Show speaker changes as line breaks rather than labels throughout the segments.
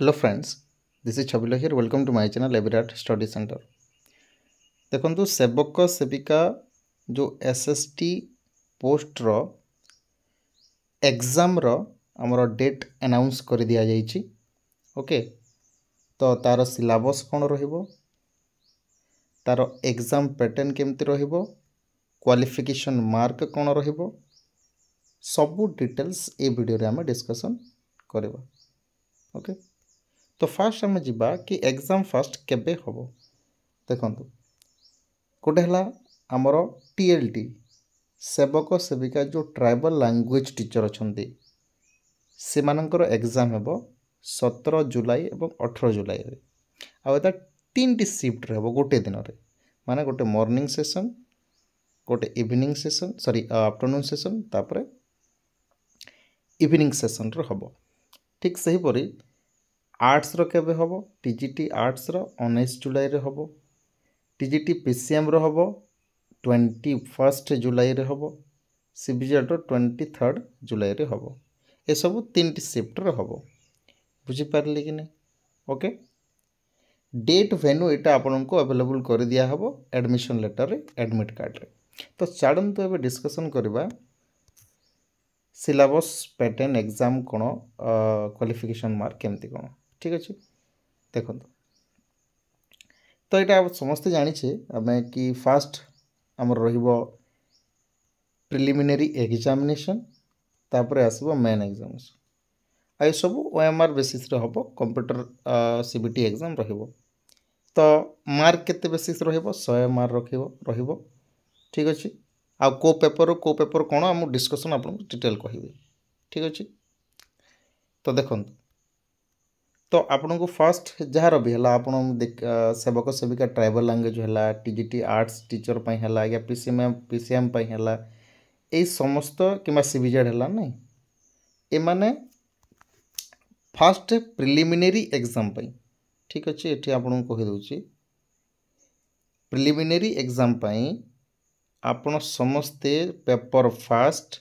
Hello friends, this is Chabila here. Welcome to my channel Evirat Study Center. देखो सेवक सेविका जो SST post रो exam रो हमरो date announce कर दिया जाइछि। ओके, तो तार सिलेबस कौन रहिबो, तार एग्जाम पैटर्न केमती रहिबो, क्वालिफिकेशन मार्क कौन रहिबो, सबू डिटेल्स ए वीडियो रे हम डिस्कशन करबा। ओके, तो फास्ट आम जा कि एग्जाम फास्ट केबे हम देखु गोटे है आमर टीएलटी सेवक सेविका जो ट्राइबल लैंग्वेज टीचर अच्छा से एग्जाम हे 17 जुलाई और 18 जुलाई आउ तीन टी शिफ्ट रे गोटे दिन रे माने गोटे मॉर्निंग सेशन गोटे evening session sorry afternoon session तापर इवनिंग सेशन रो हम ठीक सही परी आर्ट्स रो केबे हम टीजीटी आर्ट्स रो 19 जुलाई रे हम टीजीटी पीसीएम रो हम 21 जुलाई रे हम सीबीजेड रो 23 जुलाई रे हम ए सब तीन टी शिफ्ट रे हम बुझी पारले कि नहीं। ओके, डेट वेन्यू एटा आपन को अवेलेबल कर दिया हबो एडमिशन लेटर रे एडमिट कार्ड रे। तो चाड़न तो एबे डिस्कशन करबा सिलेबस पैटर्न एग्जाम कोन क्वालिफिकेशन मार्क केमती कोन ठीक अच्छे। देखो तो यहाँ समस्त जानी आम कि फास्ट आमर प्रिलिमिनरी एग्जामिनेशन तापर आसब मेन एग्जामिनेशन आई सब ओएमआर बेसिस रे हम कंप्यूटर सीबीटी एग्जाम रहिबो। तो मार्क केते बेसिस रहिबो 100 मार्क रहिबो ठीक अच्छे। आ को पेपर कौन आम डिस्कसन आप डिटेल कहि ठीक अच्छे। तो देखो तो आपन को फास्ट जार भी है आप सेवक सेविका ट्राइबल लैंग्वेज है टीजीटी आर्ट्स टीचर पाई है या पीसीएम पाई है यही समस्त कि सीबीजेड है नहीं एमाने फास्ट प्रिलिमिनरी एग्जाम पाई ठीक अच्छे। ये आपन को कहीदे प्रिलिमिनरी एग्जाम पाई आपन समस्ते पेपर फास्ट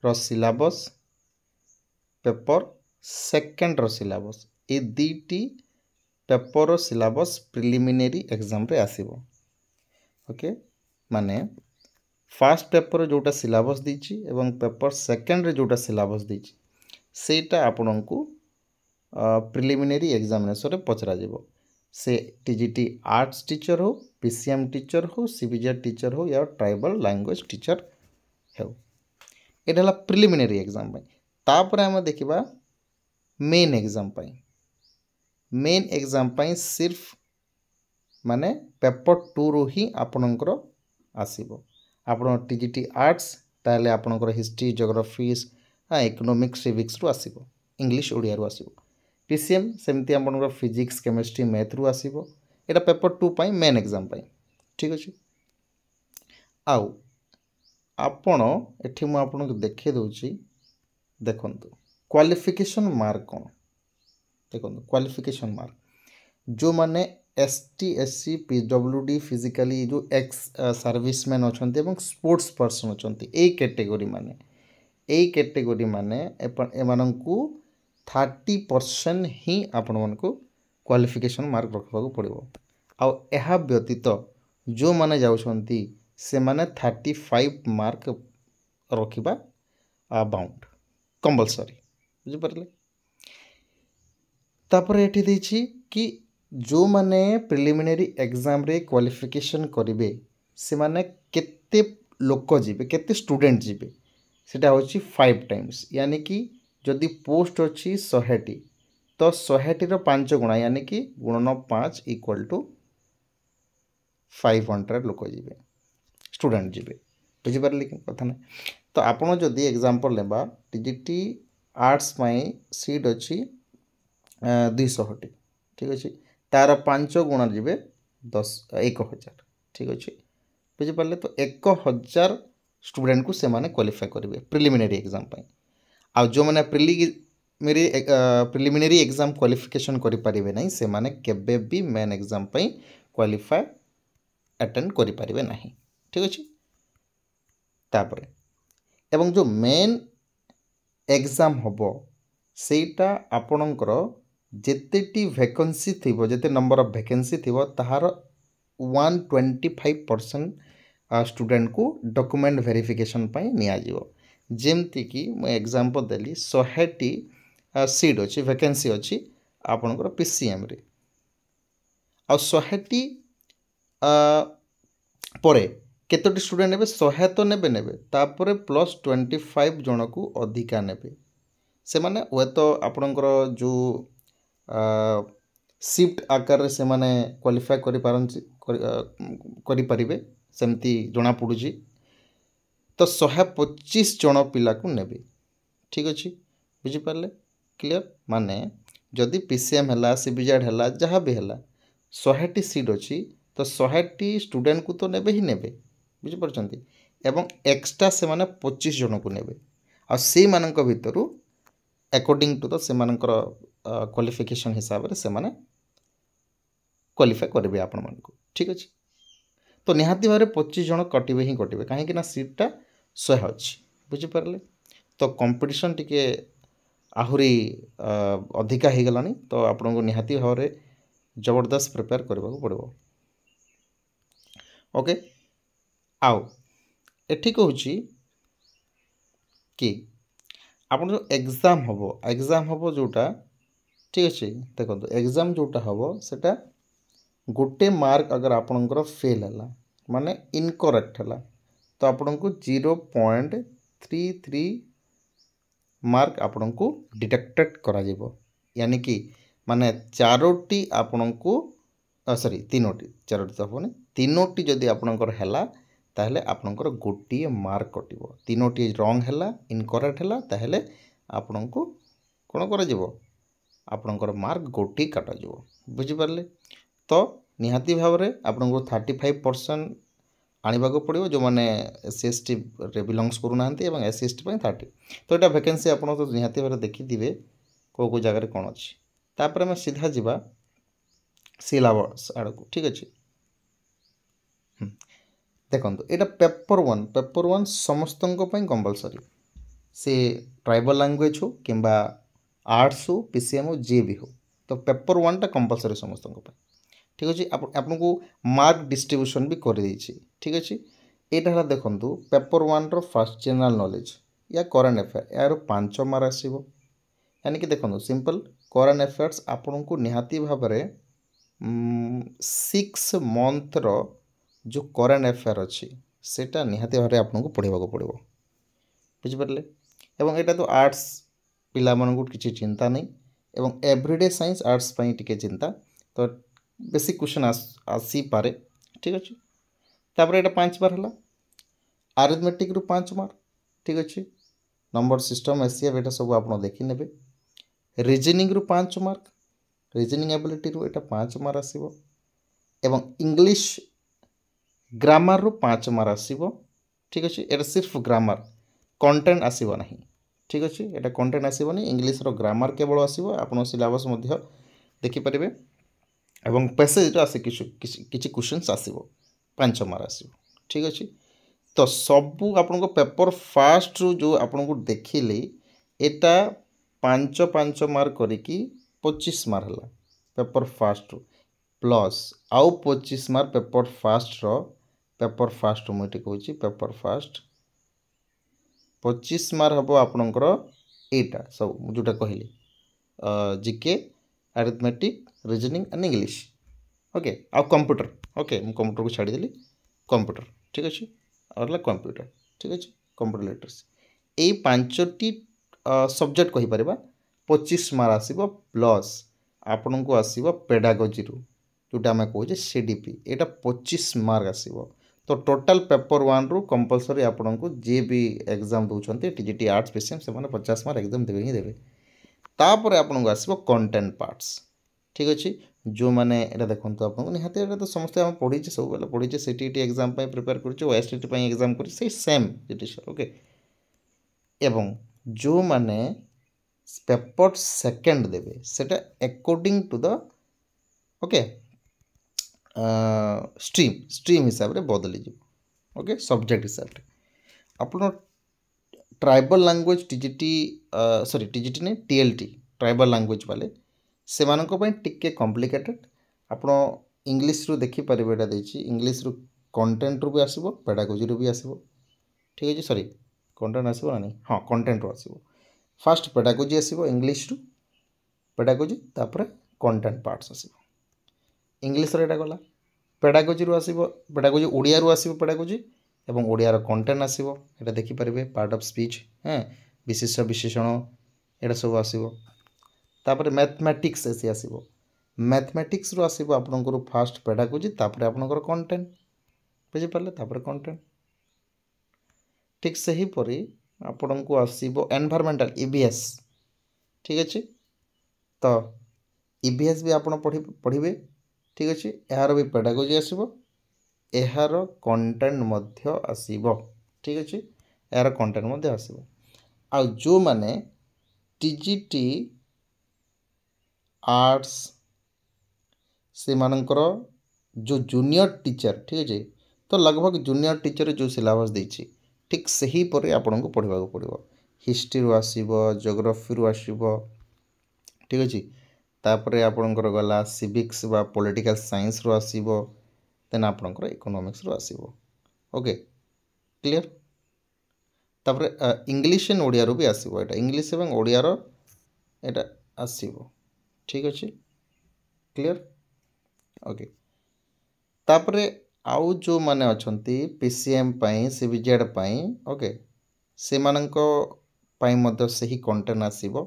रो सिलेबस पेपर सेकेंड रो सिलेबस ए दीटी पेपर रो सिलेबस प्रिलिमिनरी एग्जाम रे आसीबो। ओके, माने फास्ट पेपर जोटा सिलेबस दीची एवं पेपर सेकेंड रे जोटा सिलेबस दीची सेटा आपन को प्रिलिमिनरी एग्जामिनेशन रे पचरा जिवो। से टीजीटी आर्ट्स टीचर हो पीसीएम टीचर हो सीबीजेड टीचर हो या ट्राइबल लैंग्वेज टीचर हो एटा प्रिलिमिनरी एग्जाम पाई। तापर आम देखिबा मेन एग्जाम पाई मेन एग्जाम पाई सिर्फ माने पेपर 2 रो ही आपनकर आसीबो। आपन टीजीटी आर्ट्स ताले आपनकर हिस्ट्री ज्योग्राफी इकोनॉमिक्स सिविक्स रो आसीबो इंग्लिश ओडिया रो आसीबो। पीसीएम सेमती आपनकर फिजिक्स केमिस्ट्री मैथ रो आसीबो। एटा पेपर 2 पाई मेन एग्जाम पाई ठीक अछि। आउ आपण एठी मु आपन को देखे दोची देखंतु क्वालिफिकेशन मार्क कौन देखो क्वालिफिकेशन मार्क जो माने एसटी एससी पीडब्ल्यूडी फिजिकली जो एक्स सर्विसमैन अच्छा स्पोर्ट्स पर्सन अच्छा यही कैटेगरी माने एमानंकु 30% ही आपण मानकु क्वालिफिकेशन मार्क रखा पड़ो। आउ एहा व्यतीत जो माने जाउछंती से माने 35 मार्क रखिबा बाउंड कंपलसरी बुझिपारे। तापर एठी देछि कि जो माने प्रिलिमिनरी एग्जाम रे क्वालिफिकेशन करिवे से माने केते लोक जिवे केते स्टूडेंट जिवे सेटा होछि 5 टाइम्स यानी कि जदि पोस्ट अछि 100 टी तो 100 रो 5 गुणा यानी कि गुणन 5 इक्वल टू 500 लोक जिवे स्टूडेंट जिवे बुझिपारे कथा ना। तो आपण जदि एग्जांपल लेबा टीजीटी आर्ट्स पाई सीट अच्छी 200 टी ठीक अच्छे तार 5 गुणा जी 1000 ठीक अच्छे बुझिपारे। तो 1000 स्टूडेंट को से माने क्वालिफाई करेंगे प्रिलिमिनरी एग्जाम पाई। आ जो मैंने प्रिलिमिनरी एग्जाम क्वालिफिकेशन करें ना से माने केबे भी मेन एग्जाम पाई क्वालिफाई अटेंड करें ना ठीक अच्छे। तापर एवं जो मेन एग्जाम हम सेटा आपणकर जेतेटी वैकेंसी थिबो जेते नंबर ऑफ वैकेंसी थिबो ताहार 125% स्टूडेंट को डॉक्यूमेंट वेरिफिकेशन पई निया जिवो जेमती कि मैं एग्जांपल देली 100टी सीट अछि वैकेंसी अछि आपनकर पीसीएम रे आ 100टी परे केतोटी स्टूडेंट नेबे 100 तो नेबे नेबे तापरे प्लस 25 जन को अधिका नेबे से माने वे तो आपनकर जो शिफ्ट आकार से माने क्वालिफाई करि परिबे सेमती जना पड़ुची तो 125 जन पिला को नेबे ठीक अच्छे बुझी पारे क्लियर माने जदि पीसीएम है सीबीजेड है जहाँ भी है 100टी सीट अच्छी तो 100टी स्टूडेंट को तो नेबे ही नेबे बुझीपार एवं एक्स्ट्रा से माने 25 जन को नेबे आ से मानक भितरु अकॉर्डिंग टू द से मानकर क्वालिफिकेशन हिसाब से माने क्वालिफाई करेंगे आपण मानक ठीक अच्छे तो निहाती भाव 25 जन कटवे ही कटवे कहीं सीटा 100 अच्छी बुझीपारे तो कंपटीशन टिके आहुरी अधिका हो गलानी तो आपको निहाती भाव में जबरदस्त प्रिपेयर करने को पड़ो ओके आउ एठी कहूँ कि आप जो एग्जाम हम जोटा ठीक अच्छे देखो एग्जाम जोटा हम सेटा गोटे मार्क अगर आपणकर फेल है माने इनकरेक्ट है तो आपण को 0.33 मार्क आपण को डिडक्टेड करा जिवो यानी कि माने चारोटी आपण को सॉरी तीनोटी चारोटी तो होने तीनोटी जदि आपणकर हैला ताहले आपणकर गोटे मार्क कटिवो तीनोटी रॉन्ग हैला इनकरेक्ट हैला ताहले आपण को कोन करा जिवो आपणकर मार्क गोटे काटा जिवो बुझी पारले तो निहाती भाव में आपको 35% आने को पड़ो जो मैंने SC/ST रे बिलोंग्स करूना SC/ST 30 तो यहाँ वैकेंसी आप तो निहाती भाव देखिथे कौ जगह कौन अच्छी तापर आम सीधा जावा सिलेबस आड़ को ठीक अच्छे देखो यहाँ पेपर वन समस्त कंपलसरी से ट्राइबल लैंग्वेज हो कि आर्ट्स हो पीसीएम हो जे भी हो तो पेपर वन टा कंपलसरी समस्त ठीक अच्छे आपको मार्क डिस्ट्रीब्यूशन भी कर देछि ठीक अच्छे यहाँ देखु paper one first general knowledge या करेन्ट अफेयर यार 5 मार्क आसो यानी कि देखो सिंपल करेन्ट अफेयर्स आपन को निहाती भाव में 6 मंथ रो जो करेन्ट अफेयर अच्छी सेटा निहाती भाव आपको पढ़ा पड़ो बुझिपारे एवं यहाँ तो आर्ट्स पिला मानू किसी चिंता नहीं एवं एवरीडे साइंस आर्ट्स टिके चिंता तो बेसिक क्वेश्चन आसी पारे ठीक अच्छे तापर यहाँ 5 मार्क है आरिथमेटिक रु 5 मार्क ठीक अच्छे नंबर सिस्टम एसीएफ यहाँ सब आप देखने रीजनिंग रु 5 मार्क रीजनिंग एबिलिटी रु यहाँ 5 मार्क आसो एवं इंग्लिश ग्रामर रु 5 मार्क आसो ठीक अच्छे यहाँ सिर्फ ग्रामर कंटेंट आसो ना ठीक अच्छे यहाँ कंटेंट आसोनी इंग्लिश रो ग्रामर केवल आसो आप सिलेबस देखिपारे एवं पैसेज आसे किसी क्वेश्चंस आसो 5 मार्क आसो ठीक अच्छे तो सबू आपन पेपर फास्ट रु जो आपन को देखिले एटा 5 मार्क करिकी 25 मार्क है पेपर फास्ट रु प्लस आउ 25 मार्क पेपर फास्ट मुझे कहूँ पेपर फास्ट 25 मार्क हम आपणकर एटा सब जोटा कहली GK arithmetic reasoning and English okay आउ कंप्यूटर ओके मु कंप्यूटर को छाड़ीदेली कंप्यूटर ठीक अच्छे और कंप्यूटर ठीक अच्छे कंप्यूटर लिटरेसी यही 5टी सब्जेक्ट कहीपर 25 मार्क आसो प्लस आपन को आसो पेडागोजी रु जोटा आम कहे CDP यहाँ 25 मार्क आसो तो टोटाल पेपर वन रु कंपलसरी आपन को जे भी एग्जाम दौरान TGT आर्ट्स पीसीएम से 50 मार्क एग्जाम देवे ही देवे तापर आपन को आसो कंटेंट पार्ट्स ठीक अच्छे जो मैंने यहाँ देखो आपको निहाती तो समस्त आम पढ़ी सब बेले पढ़ी CTET एग्जाम प्रिपेयर कर एग्जाम कर सेम ओके एवं जो मैंने पेपर सेकेंड देवे सेटा according to the okay stream हिसाब से बदली ओके सब्जेक्ट हिसाब से अपन ट्राइबल लैंग्वेज TGT नहीं TLT ट्राइबल लैंग्वेज वाले सेमानंको पई टिके कॉम्प्लिकेटेड आपण इंग्लिश रु देखि परिबे एटा देछि इंग्लिश रु कंटेंट रु भी आसीबो पेडागोजी रु भी आसीबो ठीक अछि सॉरी कंटेंट आसीबो ना नहीं हां कंटेंट रु आसीबो फर्स्ट पेडागोजी आसीबो इंग्लिश रु पेडागोजी तापर कंटेंट पार्ट्स आसीबो इंग्लिश रे एटा गला पेडागोजी रु आसीबो पेडागोजी ओडिया रु आसीबो पेडागोजी एवं ओडिया रो कंटेंट आसीबो एटा देखि परिबे पार्ट ऑफ स्पीच हैं विशेष विशेषण एटा सब आसीबो तापर मैथमेटिक्स एसी आसीबो मैथमेटिक्स रु आसीबो आपनकर फर्स्ट पेडागोजी तापर आपनकर कंटेंट बुझि परले तापर कंटेंट ठीक सही परी आपनको आसीबो एनवायरमेंटल ईवीएस ठीक अछि तो ईवीएस भी आपण पढ़िबे ठीक अछि एहार भी पेडागोजी आसीबो एहार कंटेंट मध्य आसीबो ठीक अछि एहार कंटेंट मध्य आसीबो आ जो माने टीजीटी आर्ट्स से मानकर जो जूनियर टीचर ठीक है तो लगभग जूनियर टीचर जो सिलेबस देछि ठीक सही पर आपन को पढ़वा को पड़िबो हिस्ट्री रु आसीबो ज्योग्राफी रु आसीबो ठीक अछि तापरे आपनकर गला सिविक्स बा पॉलिटिकल साइंस रु आसीबो देन आपनकर इकोनॉमिक्स रु आसीबो ओके क्लियर तापरे इंग्लिश एंड ओडिया रु भी आसीबो एटा इंग्लिश एवं ओडिया रो एटा आसीबो ठीक अछि क्लियर ओके तापरे आउ जो माने अछंती पीसीएम पई सीबीजेड पई ओके से माननको पई मध्य सही कंटेंट आसीबो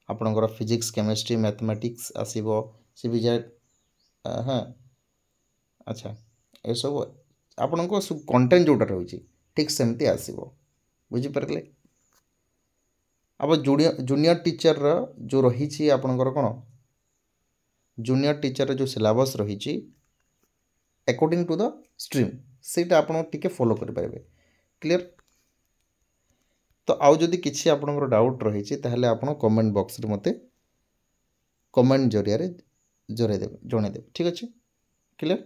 आपनकर फिजिक्स केमिस्ट्री मैथमेटिक्स आसीबो सीबीजेड हां अच्छा ए सब आपनको कंटेंट जोटा रही ठीक सेमती आसीबो बुझी परले अब जूनियर टीचर रो जो रही आपनकर कोन जूनियर टीचर जो सिलेबस रही अकॉर्डिंग टू द स्ट्रीम सेटा आपण टिके फॉलो कर पाइबे क्लियर तो आउ जदि किछि आपनकर डाउट रही ताहले आपण कमेंट बॉक्स रे मते कमेंट जरिया रे जणे देबे ठीक अछि क्लियर।